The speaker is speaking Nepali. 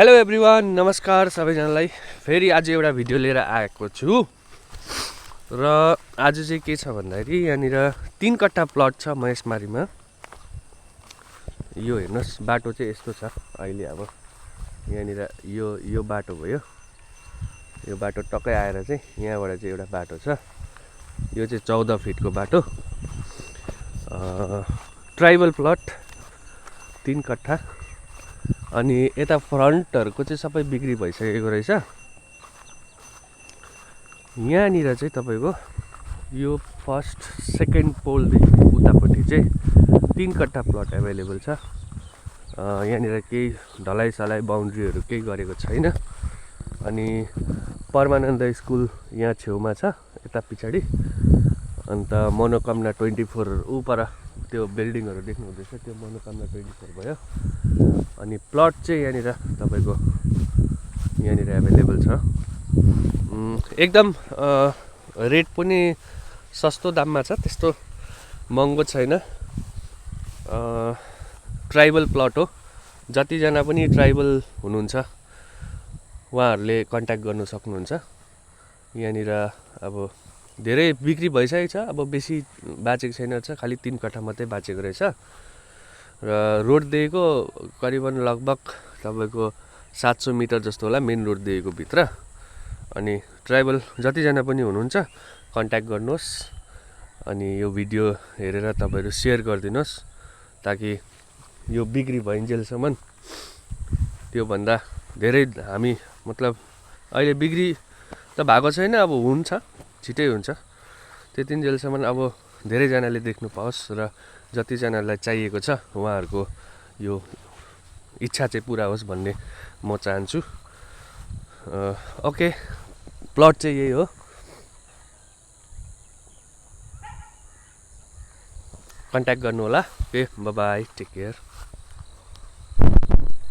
हेलो एभ्रिवान, नमस्कार सबैजनालाई। फेरि आज एउटा भिडियो लिएर आएको छु र आज चाहिँ के छ भन्दाखेरि यहाँनिर 3 कट्टा प्लट छ महेशमारीमा। यो हेर्नुहोस्, बाटो चाहिँ यस्तो छ। अहिले अब यहाँनिर यो बाटो भयो। यो बाटो टक्कै आएर चाहिँ यहाँबाट चाहिँ एउटा बाटो छ। यो चाहिँ 14 फिटको बाटो, ट्राइबल प्लट 3 कट्ठा। अनि यता फ्रन्टहरुको चाहिँ सबै बिक्री भइसकेको रहेछ। यहाँनिर चाहिँ तपाईको यो फर्स्ट सेकेन्ड पोलदेखि उतापट्टि चाहिँ 3 कट्ठा प्लट एभाइलेबल छ। यहाँनिर केही ढलाइसलाई बाउन्ड्रीहरु केही गरेको छैन। अनि परमानन्द स्कुल यहाँ छेउमा छ, यता पछाडी। अन्त मनोकामना 24 उपर त्यो बिल्डिङहरु देख्नु हुँदैछ, त्यो मनोकामना 24 भयो। अनि प्लट चाहिँ यहाँनिर तपाईको यहाँनिर एभाइलेबल छ। एकदम रेट पनि सस्तो दाममा छ, त्यस्तो महँगो छैन। ट्राइबल प्लट हो। जतिजना पनि ट्राइबल हुनुहुन्छ उहाँहरूले कन्ट्याक्ट गर्नु सक्नुहुन्छ। यहाँनिर अब धेरै बिक्री भइसकेको छ, अब बेसी बाँचेको छैन छ, खाली 3 कट्ठा मात्रै बाँचेको रहेछ। र रोडदेखिको करिबन लगभग तपाईको 700 मिटर जस्तो होला मेन रोडदेखिको भित्र। अनि ट्राइबल जतिजना पनि हुनुहुन्छ कन्ट्याक्ट गर्नुहोस्। अनि यो भिडियो हेरेर तपाईहरु शेयर गरिदिनुहोस्, ताकि यो बिक्री भइन्जेलसम्म त्यो भन्दा धेरै हामी मतलब अहिले बिक्री त भएको छैन, अब हुन्छ, छिटै हुन्छ। त्यतिन्जेलसम्म अब धेरै जनाले देख्नु पाओस् र जतिजनालाई चाहिएको छ उहाँहरुको यो इच्छा चाहिँ पूरा होस् भन्ने म चाहन्छु। ओके, प्लट चाहिँ यही हो। कन्ट्याक्ट गर्नु होला। Okay, bye bye, take care.